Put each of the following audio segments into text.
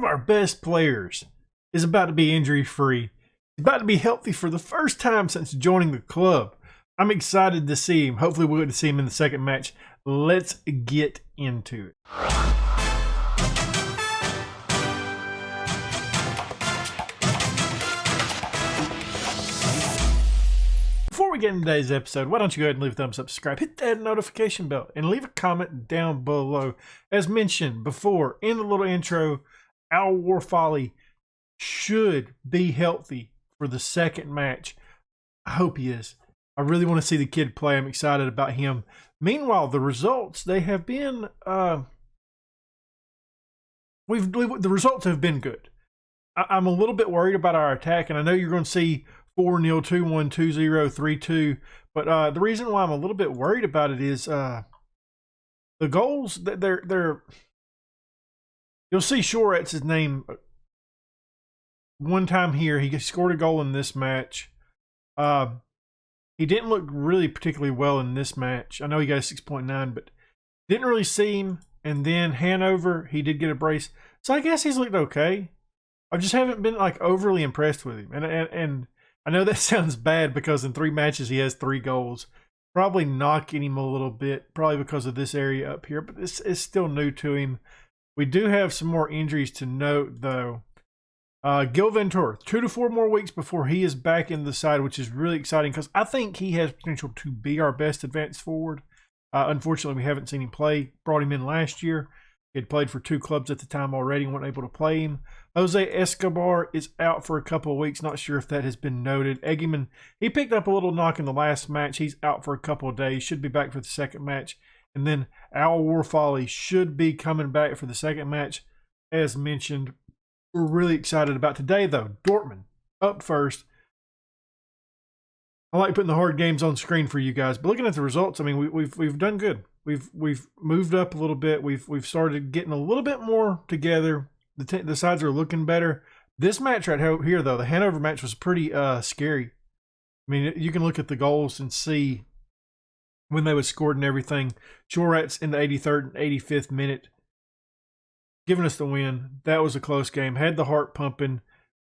of our best players is about to be injury-free. He's about to be healthy for the first time since joining the club. I'm excited to see him. Hopefully we'll get to see him in the second match. Let's get into it. Before we get into today's episode, why don't you go ahead and leave a thumbs up, subscribe, hit that notification bell, and leave a comment down below. As mentioned before in the little intro, Al Warfolly should be healthy for the second match. I hope he is. I really want to see the kid play. I'm excited about him. Meanwhile, the results, they have been, the results have been good. I'm a little bit worried about our attack, and I know you're going to see 4-0, 2-1, 2-0, 3-2. But the reason why I'm a little bit worried about it is the goals, they're you'll see Shoretz's name one time here. He scored a goal in this match. He didn't look really particularly well in this match. I know he got a 6.9, but didn't really see him. And then Hanover, he did get a brace. So I guess he's looked okay. I just haven't been like overly impressed with him. And I know that sounds bad because in 3 matches he has 3 goals. Probably knocking him a little bit, probably because of this area up here, but this is still new to him. We do have some more injuries to note though. Gil Ventura, 2 to 4 more weeks before he is back in the side, which is really exciting because I think he has potential to be our best advanced forward. Unfortunately, we haven't seen him play. Brought him in last year. He had played for 2 clubs at the time already and weren't able to play him. Jose Escobar is out for a couple of weeks. Not sure if that has been noted. Eggyman, he picked up a little knock in the last match. He's out for a couple of days. Should be back for the second match. And then Al Warfolly should be coming back for the second match, as mentioned. We're really excited about today, though. Dortmund up first. I like putting the hard games on screen for you guys, but looking at the results, I mean, we've done good. We've moved up a little bit. We've started getting a little bit more together. The sides are looking better. This match right here, though, the Hanover match was pretty scary. I mean, you can look at the goals and see when they were scored and everything. Shoretz in the 83rd and 85th minute, giving us the win. That was a close game. Had the heart pumping.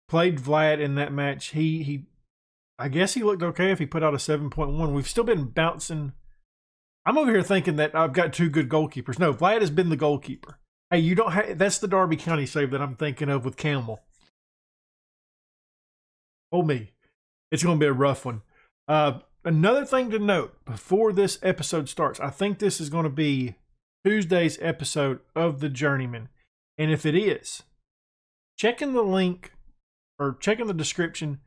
Played Vlad in that match. I guess he looked okay if he put out a 7.1. We've still been bouncing. I'm over here thinking that I've got 2 good goalkeepers. No, Vlad has been the goalkeeper. Hey, you don't have, that's the Derby County save that I'm thinking of with Campbell. Oh me. It's going to be a rough one. Another thing to note before this episode starts, I think this is going to be Tuesday's episode of the Journeyman. And if it is, check in the link or check in the description.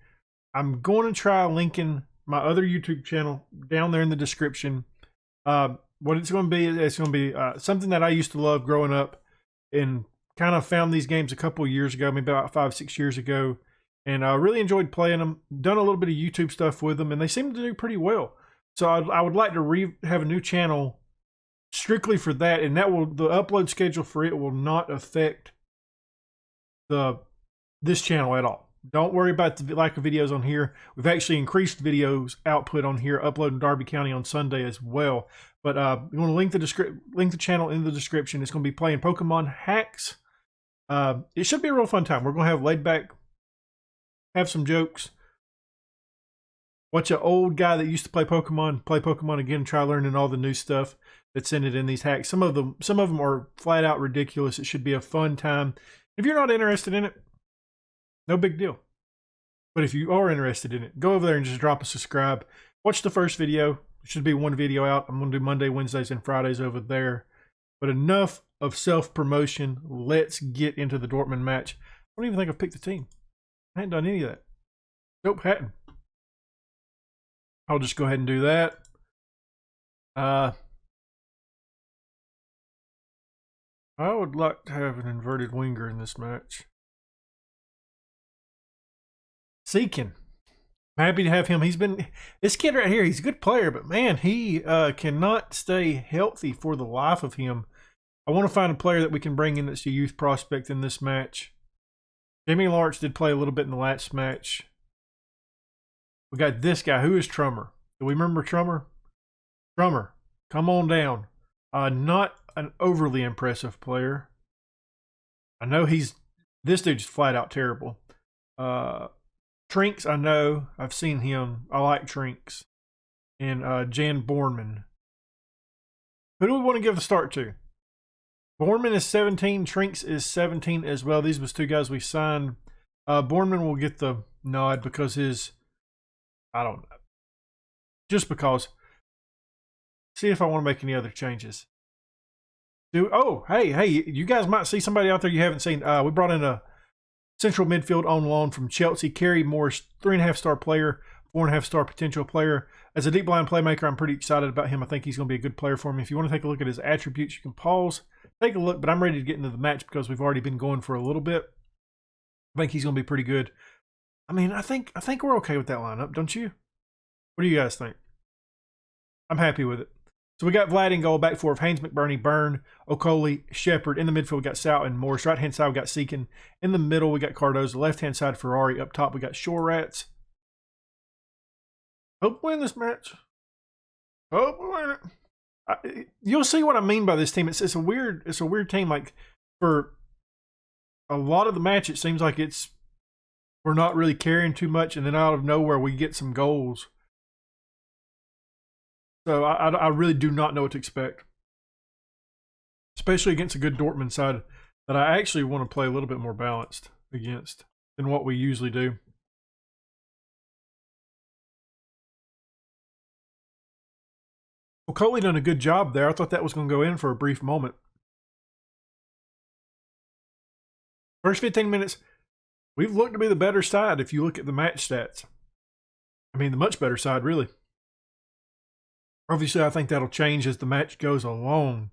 I'm going to try linking my other YouTube channel down there in the description. What it's going to be something that I used to love growing up and kind of found these games a couple of years ago, maybe about 5-6 years ago. And I really enjoyed playing them, done a little bit of YouTube stuff with them, and they seem to do pretty well. So I would like to have a new channel strictly for that, and the upload schedule for it will not affect this channel at all. Don't worry about the lack of videos on here. We've actually increased videos output on here, uploading Derby County on Sunday as well. But you want to link the channel in the description. It's going to be playing Pokemon Hacks. It should be a real fun time. We're going to have laid back, have some jokes, watch an old guy that used to play Pokemon again, try learning all the new stuff that's in it in these hacks. Some of them are flat out ridiculous. It should be a fun time. If you're not interested in it, no big deal. But if you are interested in it, go over there and just drop a subscribe. Watch the first video. There should be 1 video out. I'm going to do Monday, Wednesdays, and Fridays over there. But enough of self-promotion. Let's get into the Dortmund match. I don't even think I've picked the team. I hadn't done any of that. Nope, hadn't. I'll just go ahead and do that. I would like to have an inverted winger in this match. Seeking. I'm happy to have him. This kid right here, he's a good player, but man, he cannot stay healthy for the life of him. I want to find a player that we can bring in that's a youth prospect in this match. Jamie Lawrence did play a little bit in the last match. We got this guy. Who is Trummer? Do we remember Trummer? Trummer, come on down. Not an overly impressive player. I know he's This dude's flat out terrible. Trinks, I know. I've seen him. I like Trinks. And Jan Borman. Who do we want to give the start to? Borman is 17. Trinks is 17 as well. These was two guys we signed. Borman will get the nod because I don't know. Just because. See if I want to make any other changes. Hey, you guys might see somebody out there you haven't seen. We brought in a central midfield on loan from Chelsea. Kerry Morris, 3.5-star player, 4.5-star potential player. As a deep line playmaker, I'm pretty excited about him. I think he's going to be a good player for me. If you want to take a look at his attributes, you can pause, take a look, but I'm ready to get into the match because we've already been going for a little bit. I think he's going to be pretty good. I mean, I think we're okay with that lineup, don't you? What do you guys think? I'm happy with it. So we got Vlad in goal, back four of Haynes, McBurney, Byrne, Okoli, Shepard. In the midfield, we got Sal and Morris. Right-hand side, we got Seekin. In the middle, we got Cardozo. Left-hand side, Ferrari. Up top, we got Shore Rats. Hope we win this match. Hope we win it. You'll see what I mean by this team. It's a weird team. Like, for a lot of the match, it seems like we're not really carrying too much, and then out of nowhere, we get some goals. So I really do not know what to expect, especially against a good Dortmund side that I actually want to play a little bit more balanced against than what we usually do. Well, Coley done a good job there. I thought that was going to go in for a brief moment. First 15 minutes, we've looked to be the better side if you look at the match stats. I mean, the much better side, really. Obviously, I think that'll change as the match goes along.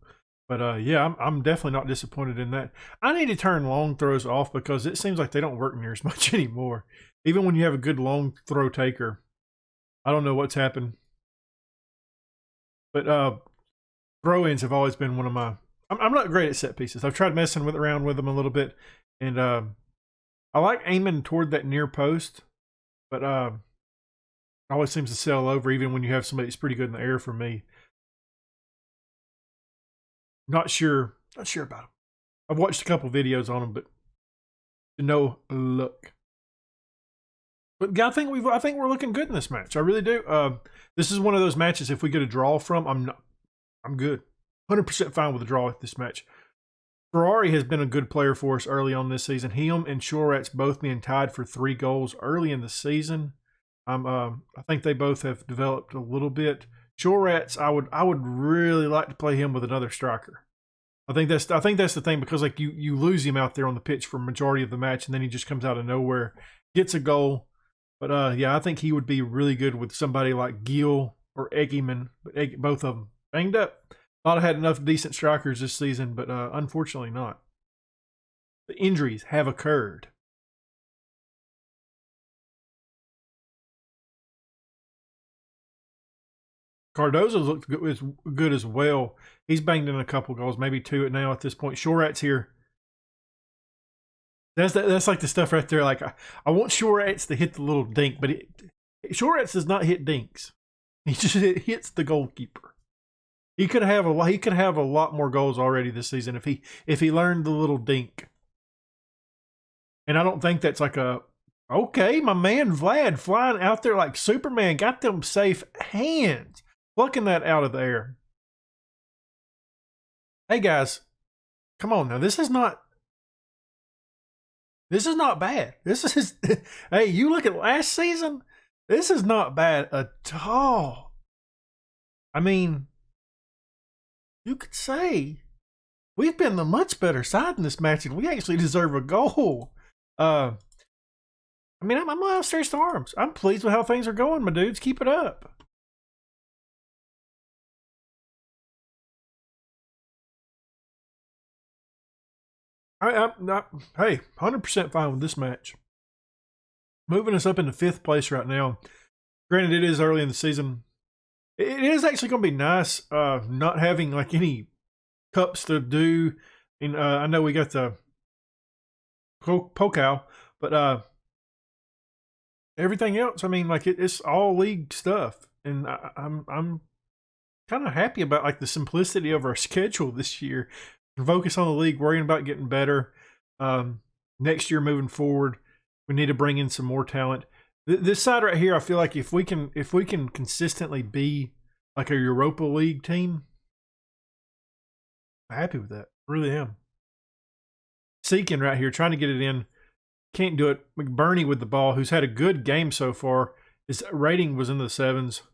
But, yeah, I'm definitely not disappointed in that. I need to turn long throws off because it seems like they don't work near as much anymore. Even when you have a good long throw taker. I don't know what's happened. But throw-ins have always been one of my... I'm not great at set pieces. I've tried messing around with them a little bit. And I like aiming toward that near post. But... always seems to sail over even when you have somebody that's pretty good in the air for me. Not sure about them. I've watched a couple videos on them, but no luck. But I think we're looking good in this match. I really do. This is one of those matches if we get a draw from, I'm good. 100% fine with a draw at this match. Ferrari has been a good player for us early on this season. Him and Shoretz both being tied for 3 goals early in the season. I think they both have developed a little bit. Shoretz, I would really like to play him with another striker. I think that's the thing because like you lose him out there on the pitch for majority of the match and then he just comes out of nowhere, gets a goal. But yeah, I think he would be really good with somebody like Giel or Eggeman. But both of them banged up. Thought I had enough decent strikers this season, but unfortunately not. The injuries have occurred. Cardozo looked good as well. He's banged in a couple goals, maybe 2 now at this point. Shoretz here. That's like the stuff right there. Like I want Shoretz to hit the little dink, but Shoretz does not hit dinks. He just hits the goalkeeper. He could have a lot more goals already this season if he learned the little dink. And I don't think that's like okay, my man Vlad flying out there like Superman, got them safe hands. Plucking that out of the air. Hey guys, come on now. This is not bad. This is hey, you look at last season, this is not bad at all. I mean, you could say we've been the much better side in this match and we actually deserve a goal. I mean, I'm outstretched arms. I'm pleased with how things are going, my dudes. Keep it up. I'm not, hey, 100% fine with this match. Moving us up into 5th place right now. Granted, it is early in the season. It is actually going to be nice not having like any cups to do. And I know we got the Pokal, but everything else, I mean, like it's all league stuff. And I'm kind of happy about like the simplicity of our schedule this year. Focus on the league, worrying about getting better. next year moving forward, we need to bring in some more talent. This side right here, I feel like if we can consistently be like a Europa League team, I'm happy with that. I really am. Seeking right here, trying to get it in. Can't do it. McBurney with the ball, who's had a good game so far. His rating was in the 7s. I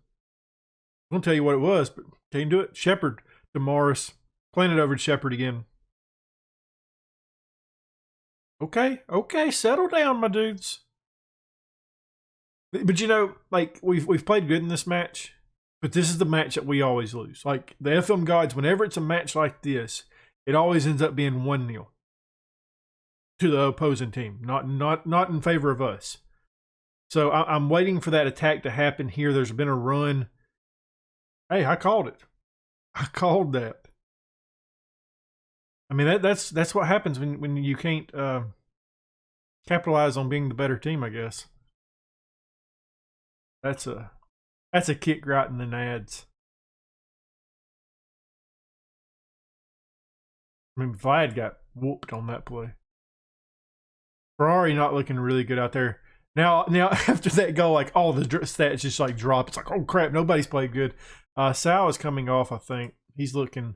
won't tell you what it was, but can't do it. Shepard to Morris. Playing it over to Shepard again. Okay, settle down, my dudes. But you know, like we've played good in this match, but this is the match that we always lose. Like the FM gods, whenever it's a match like this, it always ends up being 1-0 to the opposing team, not in favor of us. So I'm waiting for that attack to happen here. There's been a run. Hey, I called it. I called that. I mean that's what happens when you can't capitalize on being the better team, I guess. That's a kick right in the nads. I mean, Vlad got whooped on that play. Ferrari not looking really good out there. Now after that goal, like all the stats just like drop. It's like, oh crap, nobody's played good. Sal is coming off, I think. He's looking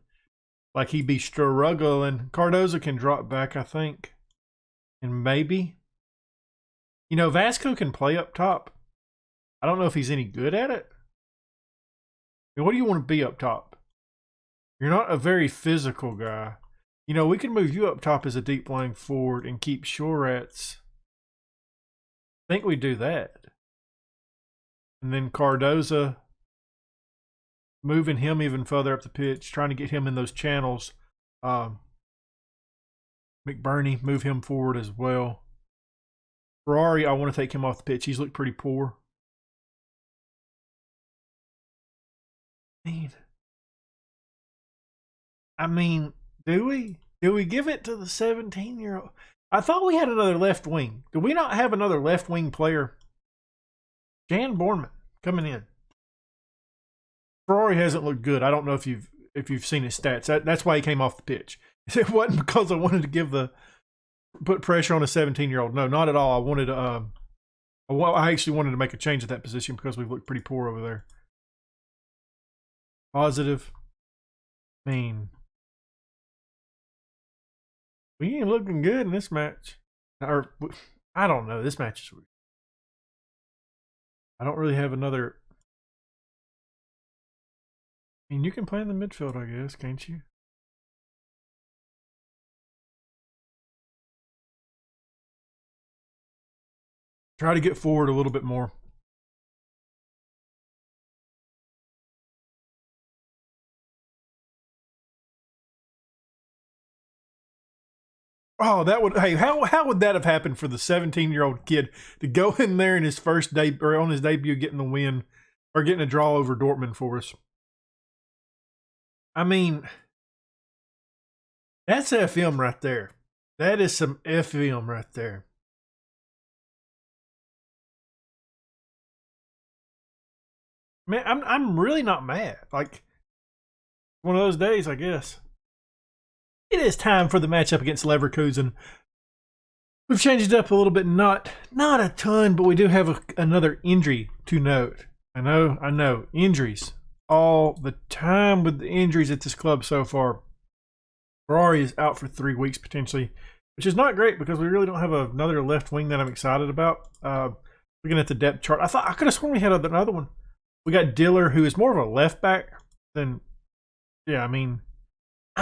like he'd be struggling. Cardozo can drop back, I think. And maybe. You know, Vasco can play up top. I don't know if he's any good at it. I mean, what do you want to be up top? You're not a very physical guy. You know, we can move you up top as a deep lying forward and keep Shorats. I think we do that. And then Cardoza, moving him even further up the pitch, trying to get him in those channels. McBurney, move him forward as well. Ferrari, I want to take him off the pitch. He's looked pretty poor. I mean, do we? Do we give it to the 17-year-old? I thought we had another left wing. Do we not have another left wing player? Jan Borman coming in. Ferrari hasn't looked good. I don't know if you've seen his stats. That's why he came off the pitch. It wasn't because I wanted to put pressure on a 17-year-old. No, not at all. I actually wanted to make a change at that position because we've looked pretty poor over there. Positive. I mean, we ain't looking good in this match. Or, I don't know. This match is weird. I don't really have another. I mean, you can play in the midfield, I guess, can't you? Try to get forward a little bit more. Oh, that would. Hey, how would that have happened for the 17-year-old kid to go in there in his first day or on his debut, getting the win or getting a draw over Dortmund for us? I mean, that's FM right there. That is some FM right there. Man, I'm really not mad. Like one of those days, I guess. It is time for the matchup against Leverkusen. We've changed it up a little bit, not a ton, but we do have another injury to note. I know, injuries all the time with the injuries at this club so far. Ferrari is out for 3 weeks potentially, which is not great because we really don't have another left wing that I'm excited about. Looking at the depth chart, I could have sworn we had another one. We got Diller, who is more of a left back than, yeah, I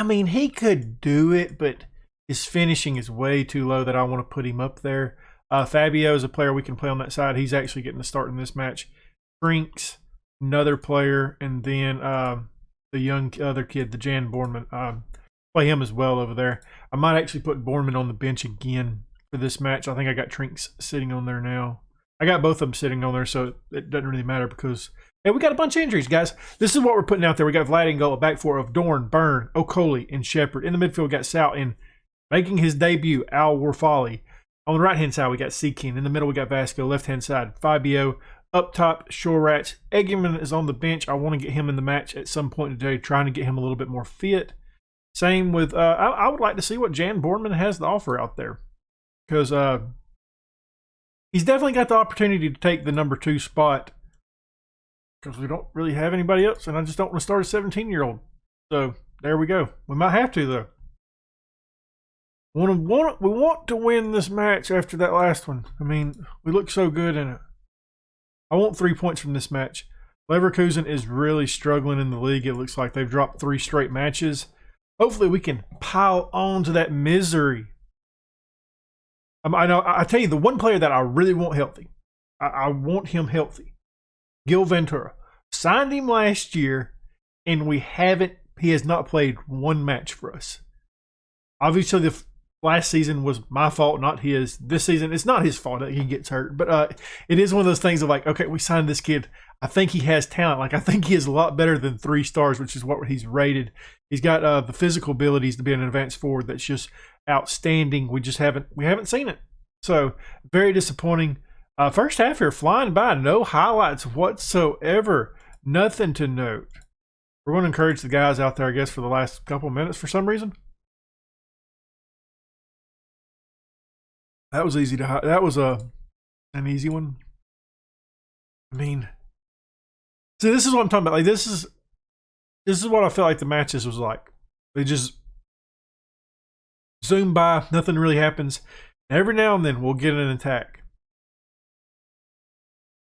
mean, he could do it, but his finishing is way too low that I want to put him up there. Fabio is a player we can play on that side. He's actually getting the start in this match. Frinks, another player, and then the young other kid, the Jan Borman. Play him as well over there. I might actually put Borman on the bench again for this match. I think I got Trinks sitting on there now. I got both of them sitting on there, so it doesn't really matter because hey, we got a bunch of injuries, guys. This is what we're putting out there. We got Vlad in goal, a back four of Dorn, Byrne, Okoli, and Shepard. In the midfield, we got Sal in making his debut, Al Warfali. On the right-hand side, we got Seakin. In the middle, we got Vasco. Left-hand side, Fabio. Up top, Shorats. Eggerman is on the bench. I want to get him in the match at some point today, trying to get him a little bit more fit. Same with, I would like to see what Jan Borman has to offer out there. because he's definitely got the opportunity to take the number 2 spot because we don't really have anybody else, and I just don't want to start a 17-year-old. So there we go. We might have to though. We want to win this match after that last one. I mean, we look so good in it. I want 3 points from this match. Leverkusen is really struggling in the league. It looks like they've dropped 3 straight matches. Hopefully we can pile on to that misery. I tell you, the one player that I really want healthy, I want him healthy, Gil Ventura. Signed him last year, and he has not played 1 match for us. Obviously, the last season was my fault, not his. This season, it's not his fault that he gets hurt. But it is one of those things of like, okay, we signed this kid. I think he has talent. Like, I think he is a lot better than 3 stars, which is what he's rated. He's got the physical abilities to be an advanced forward that's just outstanding. We haven't seen it. So, very disappointing. First half here, flying by. No highlights whatsoever. Nothing to note. We're going to encourage the guys out there, I guess, for the last couple of minutes for some reason. That was easy to. That was an easy one. I mean, see, this is what I'm talking about. Like, this is what I felt like the matches was like. They just zoom by. Nothing really happens. Every now and then we'll get an attack.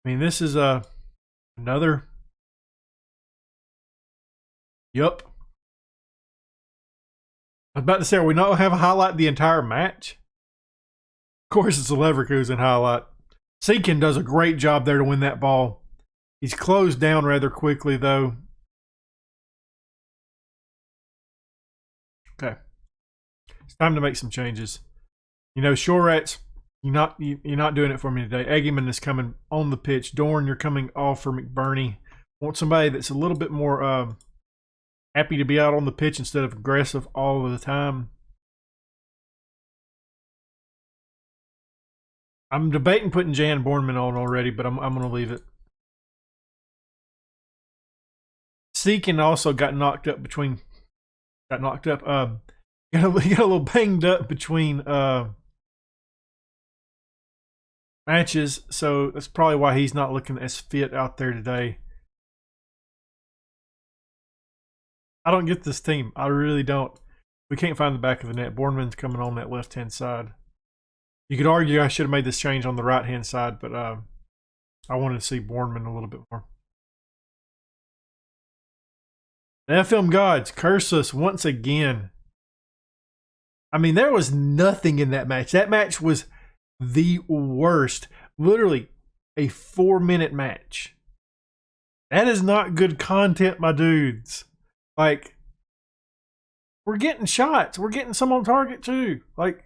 I mean, this is another. Yup. I was about to say, are we not going to have a highlight the entire match? Of course, it's a Leverkusen highlight. Seekin does a great job there to win that ball. He's closed down rather quickly, though. Okay. It's time to make some changes. You know, Shoretz, you're not doing it for me today. Eggman is coming on the pitch. Dorn, you're coming off for McBurney. Want somebody that's a little bit more happy to be out on the pitch instead of aggressive all of the time. I'm debating putting Jan Bornman on already, but I'm going to leave it. Seekin also got knocked up. Got a little banged up between matches, so that's probably why he's not looking as fit out there today. I don't get this team. I really don't. We can't find the back of the net. Bornman's coming on that left-hand side. You could argue I should have made this change on the right-hand side, but I wanted to see Bornman a little bit more. The FM gods curse us once again. I mean, there was nothing in that match. That match was the worst. Literally a 4-minute match. That is not good content, my dudes. Like, we're getting shots. We're getting some on target too. Like,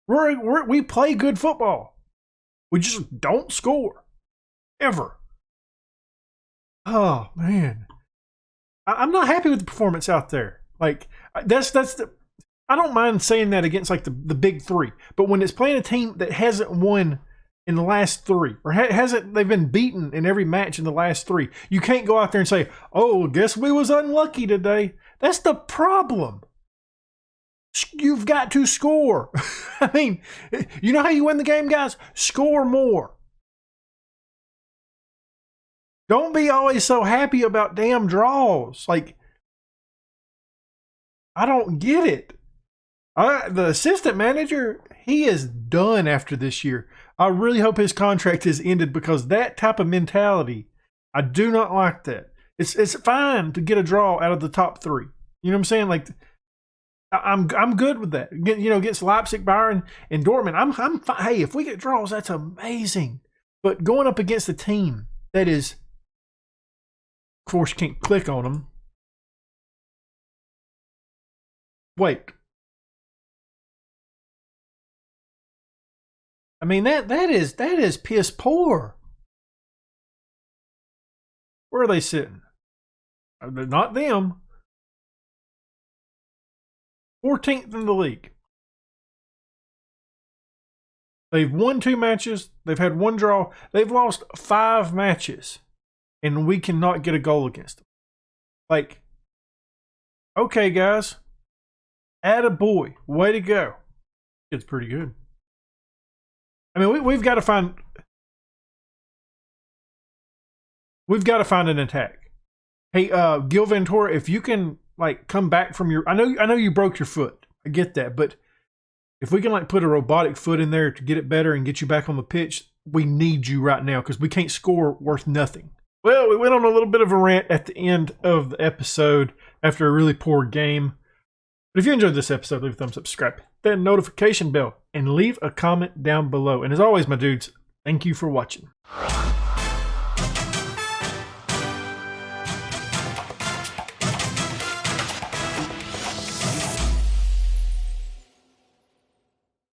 we play good football. We just don't score. Ever. Oh, man. I'm not happy with the performance out there. Like, that's the... I don't mind saying that against like the big 3. But when it's playing a team that hasn't won in the last 3, or they've been beaten in every match in the last 3, you can't go out there and say, oh, guess we was unlucky today. That's the problem. You've got to score. I mean, you know how you win the game, guys? Score more. Don't be always so happy about damn draws. Like, I don't get it. The assistant manager, he is done after this year. I really hope his contract is ended because that type of mentality, I do not like that. It's fine to get a draw out of the top 3. You know what I'm saying? Like, I'm good with that. You know, against Leipzig, Bayern, and Dortmund, I'm fine. Hey, if we get draws, that's amazing. But going up against a team that is, of course, you can't click on them. Wait. I mean, that is piss poor. Where are they sitting? Not them. 14th in the league. They've won 2 matches. They've had 1 draw. They've lost 5 matches. And we cannot get a goal against them. Like, okay, guys. Attaboy. Way to go. It's pretty good. I mean, we've got to find an attack. Hey, Gil Ventura, if you can like come back from your, I know you broke your foot. I get that, but if we can like put a robotic foot in there to get it better and get you back on the pitch, we need you right now because we can't score worth nothing. Well, we went on a little bit of a rant at the end of the episode after a really poor game. But if you enjoyed this episode, leave a thumbs up, subscribe, that notification bell, and leave a comment down below. And as always, my dudes, thank you for watching.